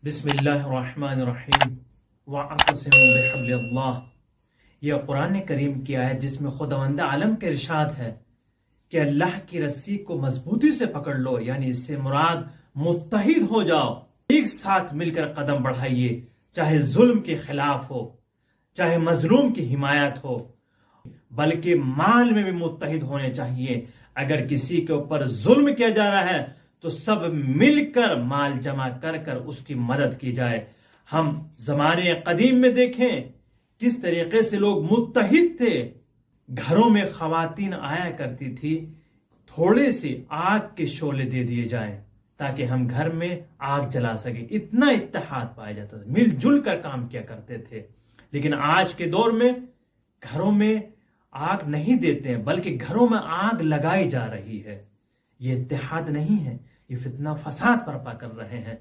बिस्मिल्लाहिर्रहमानिर्रहीम वअतसिमू बिहब्लिल्लाह। यह कुरान करीम की आयत जिसमें खुदावंद आलम का इरशाद है कि अल्लाह की रस्सी को मजबूती से पकड़ लो, यानी इससे मुराद मुत्तहिद हो जाओ, एक साथ मिलकर कदम बढ़ाइए, चाहे जुल्म के खिलाफ हो, चाहे मजलूम की हिमायत हो, बल्कि माल में भी मुत्तहिद होने चाहिए। अगर किसी के ऊपर जुल्म किया जा रहा है तो सब मिलकर माल जमा कर कर उसकी मदद की जाए। हम जमाने कदीम में देखें किस तरीके से लोग मुत्तहिद थे। घरों में खवातीन आया करती थी, थोड़े से आग के शोले दे दिए जाएं ताकि हम घर में आग जला सके। इतना इत्तेहाद पाया जाता था, मिलजुल कर काम किया करते थे। लेकिन आज के दौर में घरों में आग नहीं देते हैं, बल्कि घरों में आग लगाई जा रही है। ये इत्तेहाद नहीं है, ये फितना फसाद बर्पा कर रहे हैं।